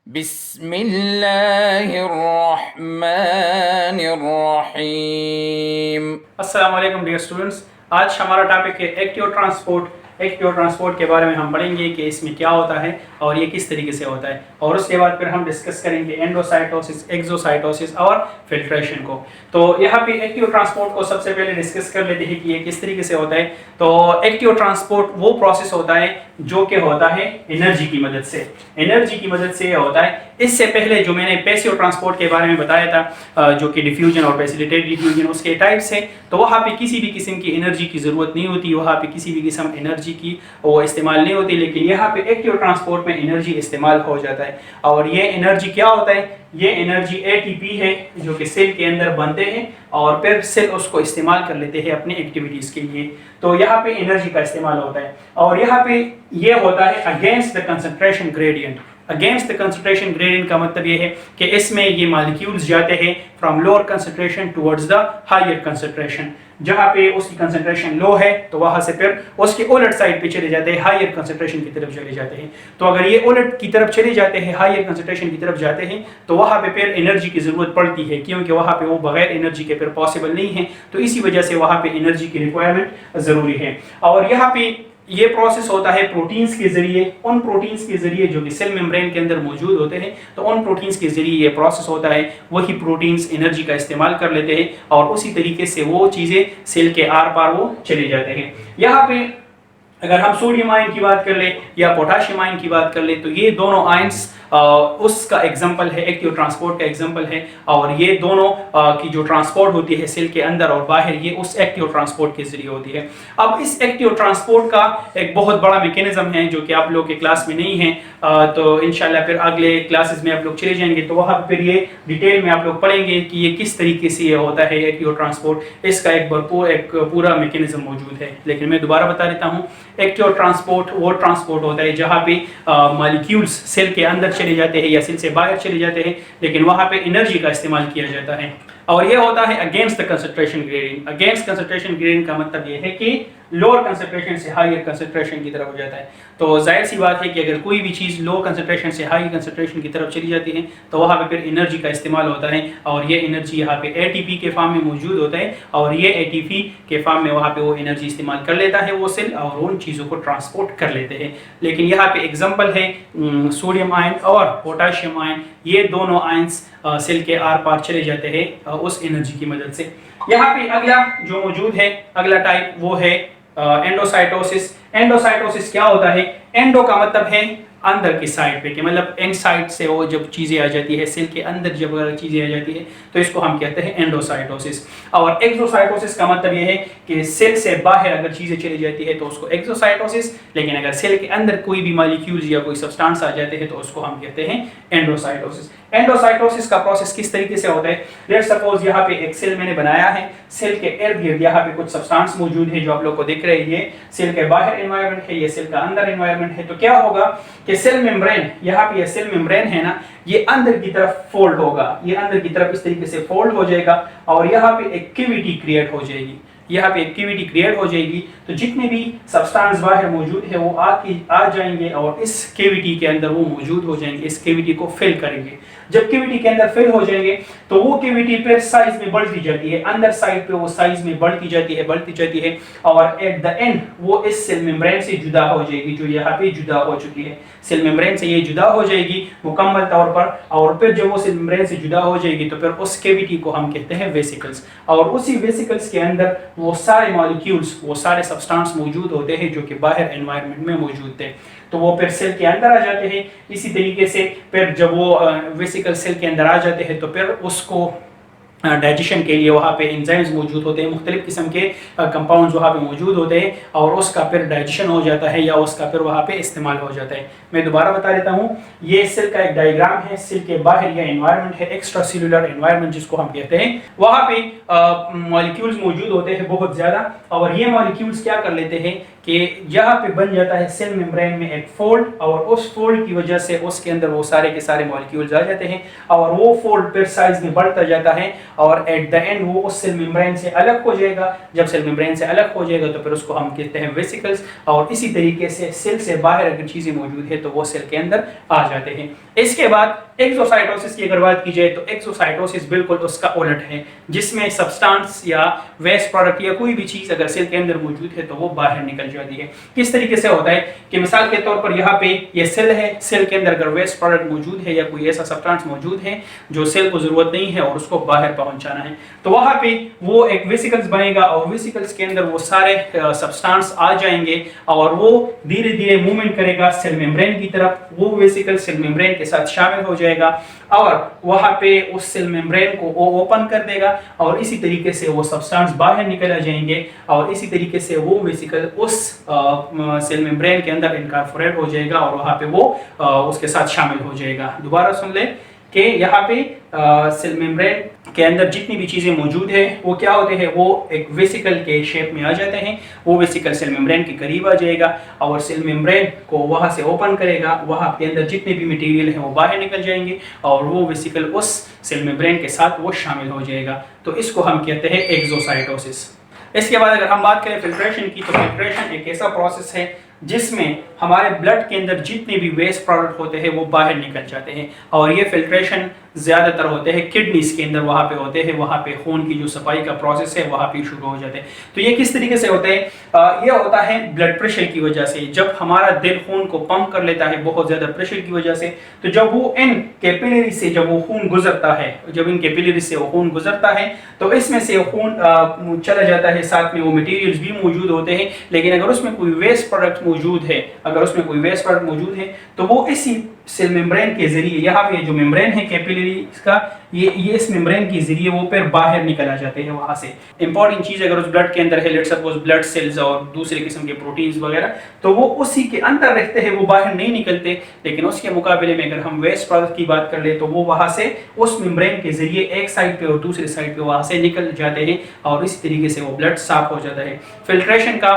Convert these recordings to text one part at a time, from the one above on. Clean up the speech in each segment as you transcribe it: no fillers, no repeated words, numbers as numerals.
बिस्मिल्लाहिर्रहमानिर्रहीम। अस्सलाम वालेकुम डियर स्टूडेंट्स। आज हमारा टॉपिक है एक्टिव ट्रांसपोर्ट। एक्टिव ट्रांसपोर्ट के बारे में हम पढ़ेंगे कि इसमें क्या होता है और ये किस तरीके से होता है, और उसके बाद फिर हम डिस्कस करेंगे एंडोसाइटोसिस, एक्सोसाइटोसिस और फिल्ट्रेशन को। तो यहाँ पे एक्टिव ट्रांसपोर्ट को सबसे पहले डिस्कस कर लेते हैं कि ये किस तरीके से होता है। तो एक्टिव ट्रांसपोर्ट वो प्रोसेस होता है जो कि होता है एनर्जी की मदद से। एनर्जी की मदद से होता है। इससे पहले जो मैंने पैसिव ट्रांसपोर्ट के बारे में बताया था, जो कि डिफ्यूजन और प्रेसिपिटेटेड डिफ्यूजन उसके टाइप्स है, तो वहाँ पे किसी भी किस्म की एनर्जी की ज़रूरत नहीं होती, वहाँ पे किसी भी किस्म एनर्जी की वो इस्तेमाल नहीं होती। लेकिन यहाँ पे एक्टिव ट्रांसपोर्ट में एनर्जी इस्तेमाल हो जाता है। और ये एनर्जी क्या होता है? ये एनर्जी एटीपी है जो कि सेल के अंदर बनते हैं और फिर सेल उसको इस्तेमाल कर लेते हैं अपनी एक्टिविटीज़ के लिए। तो यहाँ पे एनर्जी का इस्तेमाल होता है। और यहाँ पे ये होता है against the concentration gradient. Against the concentration gradient का मतलब ये है कि इसमें ये मॉलिक्यूल्स जाते हैं from lower concentration towards the higher concentration. जहाँ पे उसकी कंसंट्रेशन लो है तो वहाँ से फिर उसके उलट साइड पे चले जाते हैं, हायर कंसंट्रेशन की तरफ चले जाते हैं। तो अगर ये उलट की तरफ चले जाते हैं, हायर कंसंट्रेशन की तरफ जाते हैं, तो वहाँ पे फिर एनर्जी की ज़रूरत पड़ती है, क्योंकि वहाँ पे वो बगैर एनर्जी के फिर पॉसिबल नहीं है। तो इसी वजह से वहाँ पे एनर्जी की रिक्वायरमेंट ज़रूरी है। और यहाँ पे ये प्रोसेस होता है प्रोटीन्स के जरिए। उन प्रोटीन्स के जरिए जो कि सेल मेम्ब्रेन के अंदर मौजूद होते हैं, तो उन प्रोटीन्स के जरिए ये प्रोसेस होता है। वही प्रोटीन्स एनर्जी का इस्तेमाल कर लेते हैं और उसी तरीके से वो चीज़ें सेल के आर पार वो चले जाते हैं। यहाँ पे अगर हम सोडियम आयन की बात कर ले या पोटाशियम आयन की बात कर ले, तो ये दोनों आयन्स उसका एग्जाम्पल है, एक्टिव ट्रांसपोर्ट का एग्जाम्पल है। और ये दोनों की जो ट्रांसपोर्ट होती है सेल के अंदर और बाहर, ये उस एक्टिव ट्रांसपोर्ट के जरिए होती है। अब इस एक्टिव ट्रांसपोर्ट का एक बहुत बड़ा मैकेनिज्म है जो कि आप लोग के क्लास में नहीं है, तो इंशाल्लाह फिर अगले क्लासेस में आप लोग चले जाएंगे तो वहाँ फिर ये डिटेल में आप लोग पढ़ेंगे कि ये किस तरीके से ये होता है एक्टिव ट्रांसपोर्ट। इसका एक पूरा मैकेनिज्म मौजूद है। लेकिन मैं दोबारा बता देता हूँ, एक्टिव ट्रांसपोर्ट वो ट्रांसपोर्ट होता है जहाँ पे मॉलिक्यूल्स सेल के अंदर चले जाते हैं या सेल से बाहर चले जाते हैं, लेकिन वहाँ पे एनर्जी का इस्तेमाल किया जाता है। और ये होता है against the concentration gradient. Against concentration gradient का मतलब ये है कि लोअर कंसंट्रेशन से हायर कंसंट्रेशन की तरफ हो जाता है। तो जाहिर सी बात है कि अगर कोई भी चीज़ लो कंसंट्रेशन से हाई कंसंट्रेशन की तरफ चली जाती है तो वहाँ पे फिर एनर्जी का इस्तेमाल होता है। और ये एनर्जी यहाँ पे एटीपी के फॉर्म में मौजूद होता है, और ये एटीपी के फॉर्म में वहाँ पे वो एनर्जी इस्तेमाल कर लेता है वो सेल, और उन चीज़ों को ट्रांसपोर्ट कर लेते हैं। लेकिन यहाँ पे एग्जाम्पल है सोडियम आयन और पोटाशियम आयन। ये दोनों आयन्स सेल के आर पार चले जाते हैं उस एनर्जी की मदद से। यहाँ पे अगला जो मौजूद है, अगला टाइप, वो है एंडोसाइटोसिस। एंडोसाइटोसिस क्या होता है? एंडो का मतलब है अंदर की साइड पे, कि मतलब एंड साइड से वो जब चीज़ें आ जाती है सेल के अंदर, जब चीज़ें आ जाती है तो इसको हम कहते हैं एंडोसाइटोसिस। और एक्सोसाइटोसिस का मतलब ये है कि सेल से बाहर अगर चीज़ें चली जाती है तो उसको एक्सोसाइटोसिस, लेकिन अगर सेल के अंदर कोई भी मॉलिक्यूल्स या कोई सब्सटेंस आ जाते हैं तो उसको हम कहते हैं एंडोसाइटोसिस। एंडोसाइटोसिस का प्रोसेस किस तरीके से होता है? लेट्स सपोज यहाँ पे एक सेल मैंने बनाया है, सेल के इर्द गिर्द यहाँ पे कुछ सब्सटेंस मौजूद है जो आप लोग को दिख रहे हैं। सेल के बाहर एनवायरनमेंट है, ये सेल का अंदर एनवायरनमेंट है। तो क्या होगा कि सेल मेम्ब्रेन, यहाँ पे ये सेल मेम्ब्रेन है ना, ये अंदर की तरफ फोल्ड होगा, ये अंदर की तरफ इस तरीके से फोल्ड हो जाएगा और यहाँ पे एक कैविटी क्रिएट हो जाएगी। यहाँ पे एक कैविटी क्रिएट हो जाएगी, तो जितने भी सब्सटेंस बाहर मौजूद है वो आ जाएंगे और इस कैविटी के अंदर वो मौजूद हो जाएंगे, इस कैविटी को फिल करेंगे। जब कैविटी के अंदर फिल हो जाएंगे तो वो कैविटी फिर साइज में बढ़ती जाती है, अंदर साइड पे वो साइज में बढ़ती जाती है और एट द एंड वो इस सेल मेम्ब्रेन से जुदा हो जाएगी, जो यहाँ पे जुदा हो चुकी है। सेल मेम्ब्रेन से ये जुदा हो जाएगी मुकम्मल तौर पर, और फिर जब वो सेल मेम्ब्रेन से जुदा हो जाएगी तो फिर उस कैविटी को हम कहते हैं वेसिकल्स। और उसी वेसिकल्स के अंदर वो सारे मॉलिक्यूल्स, वो सारे सब्सटेंस मौजूद होते हैं जो कि बाहर एनवायरनमेंट में मौजूद थे, तो वो फिर सेल के अंदर आ जाते हैं। इसी तरीके से फिर जब वो वेसिकल सेल के अंदर आ जाते हैं तो फिर उसको डाइजेशन के लिए वहाँ पे एंजाइम्स मौजूद होते हैं, मुख्तलिफ किस्म के कंपाउंड्स वहाँ पे मौजूद होते हैं, और उसका फिर डाइजेशन हो जाता है या उसका फिर वहाँ पे इस्तेमाल हो जाता है। मैं दोबारा बता देता हूँ, ये सेल का एक डायग्राम है। सेल के बाहर यह एनवायरनमेंट है, एक्स्ट्रा सेलुलर एनवायरनमेंट जिसको हम कहते हैं। वहाँ पे मॉलिक्यूल्स मौजूद होते हैं बहुत ज़्यादा, और ये मॉलिक्यूल्स क्या कर लेते हैं कि यहाँ पे बन जाता है सेल मेम्ब्रेन में एक फोल्ड, और उस फोल्ड की वजह से उसके अंदर वो सारे के सारे मॉलिक्यूल्स आ जाते हैं और वो फोल्ड फिर साइज में बढ़ता जाता है और एट द एंड वो उस सेल मेम्ब्रेन से अलग हो जाएगा। जब सेल मेम्ब्रेन से अलग हो जाएगा तो फिर उसको हम कहते हैं वेसिकल्स, और इसी तरीके से सेल से बाहर अगर चीज़ें मौजूद है तो वो सेल के अंदर आ जाते हैं। इसके बाद एक्सोसाइटोसिस की अगर बात की जाए तो एक्सोसाइटोसिस बिल्कुल उसका उलट है, जिसमें सब्सटेंस या वेस्ट प्रोडक्ट या कोई भी चीज़ अगर सेल के अंदर मौजूद है तो वो बाहर निकल जाती है। किस तरीके से होता है कि मिसाल के तौर पर यहाँ पे ये सेल है, सेल के अंदर अगर वेस्ट प्रोडक्ट मौजूद है या कोई ऐसा सब्सटेंस मौजूद है जो सेल को जरूरत नहीं है और उसको बाहर पहुंचाना है, तो वहाँ पे वो एक वेसिकल्स बनेगा और वेसिकल्स के अंदर वो सारे सब्सटेंस आ जाएंगे और वो धीरे धीरे मूवमेंट करेगा सेल मेम्ब्रेन की तरफ। वो वेसिकल सेल मेम्ब्रेन के साथ शामिल हो जाएगा और वहाँ पे उस सेल मेम्ब्रेन को वो ओपन कर देगा और इसी तरीके से वो सब्सटेंस बाहर निकल आ जाएंगे और इसी तरीके से वो वेसिकल उस सेल मेम्ब्रेन के अंदर इनकॉर्पोरेट हो जाएगा और वहाँ पे वो उसके साथ शामिल हो जाएगा। दोबारा सुन ले कि यहाँ पे सेल मेम्ब्रेन के अंदर जितनी भी चीज़ें मौजूद है वो क्या होते हैं, वो एक वेसिकल के शेप में आ जाते हैं। वो वेसिकल सेल मेम्ब्रेन के करीब आ जाएगा और सेल मेम्ब्रेन को वहाँ से ओपन करेगा, वहाँ के अंदर जितने भी मटेरियल हैं वो बाहर निकल जाएंगे और वो वेसिकल उस सेल मेम्ब्रेन के साथ वो शामिल हो जाएगा। तो इसको हम कहते हैं एक्सोसाइटोसिस। इसके बाद अगर हम बात करें फिल्ट्रेशन की, तो फिल्ट्रेशन एक ऐसा प्रोसेस है जिसमें हमारे ब्लड के अंदर जितने भी वेस्ट प्रोडक्ट होते हैं वो बाहर निकल जाते हैं और ये फिल्ट्रेशन ज़्यादातर होते हैं किडनीज के अंदर, वहाँ पे होते हैं, वहाँ पे खून की जो सफाई का प्रोसेस है वहाँ पे शुरू हो जाते हैं। तो ये किस तरीके से होता है, ये होता है ब्लड प्रेशर की वजह से। जब हमारा दिल खून को पंप कर लेता है बहुत ज़्यादा प्रेशर की वजह से, तो जब वो इन कैपिलरी से जब वो खून गुजरता है, जब इन कैपिलरी से वो खून गुजरता है तो इसमें से खून चला जाता है, साथ में वो मटीरियल्स भी मौजूद होते हैं। लेकिन अगर उसमें कोई वेस्ट प्रोडक्ट मौजूद है, अगर उसमें कोई वेस्ट प्रोडक्ट मौजूद है तो वो इसी सेल मेम्ब्रेन के जरिए, यहाँ पे जो मेम्ब्रेन है कैपिलरी का, ये इस मेम्ब्रेन के जरिए वो फिर बाहर निकल आ जाते हैं वहाँ से। इंपॉर्टेंट चीज़ अगर उस ब्लड के अंदर है, लेट्स सपोज ब्लड सेल्स और दूसरे किस्म के प्रोटीन्स वगैरह, तो वो उसी के अंदर रहते हैं, वो बाहर नहीं निकलते। लेकिन उसके मुकाबले में अगर हम वेस्ट प्रोडक्ट की बात कर ले तो वो वहाँ से उस मेम्ब्रेन के जरिए एक साइड पे और दूसरी साइड पे वहाँ से निकल जाते हैं और इसी तरीके से वो ब्लड साफ हो जाता है। फिल्ट्रेशन का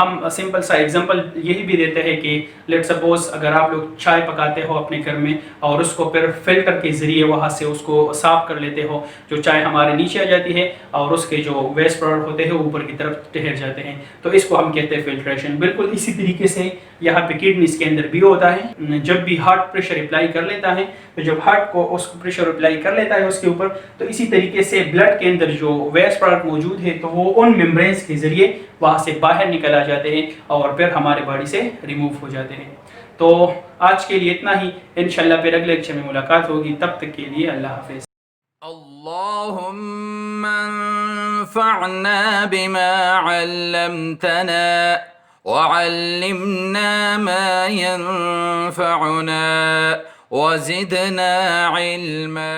हम सिंपल सा एग्जांपल यही भी देते हैं कि लेट्स सपोज अगर आप लोग चाय पकाते हो अपने घर में और उसको फिर फिल्टर के जरिए वहाँ से उसको साफ कर लेते हो, जो चाय हमारे नीचे आ जाती है और उसके जो वेस्ट प्रोडक्ट होते हैं ऊपर की तरफ ठहर जाते हैं, तो इसको हम कहते हैं फिल्ट्रेशन। बिल्कुल इसी तरीके से यहाँ पे किडनीज के अंदर भी होता है। जब भी हार्ट प्रेशर अप्लाई कर लेता है, तो जब हार्ट को उसको प्रेशर अप्लाई कर लेता है उसके ऊपर, तो इसी तरीके से ब्लड के अंदर जो वेस्ट प्रोडक्ट मौजूद है तो वो उन मेम्ब्रेन्स के जरिए वहाँ से बाहर निकल आ जाते हैं और फिर हमारे बॉडी से रिमूव हो जाते हैं। तो आज के लिए इतना ही, इंशाल्लाह फिर अगले लेक्चर में मुलाकात होगी। तब तक के लिए अल्लाह हाफिज़। अल्लाहुम्मा अंफ़अना बिमा अल्लमतना वअल्लिमना मा यंफ़अुना वज़िदना इल्मा।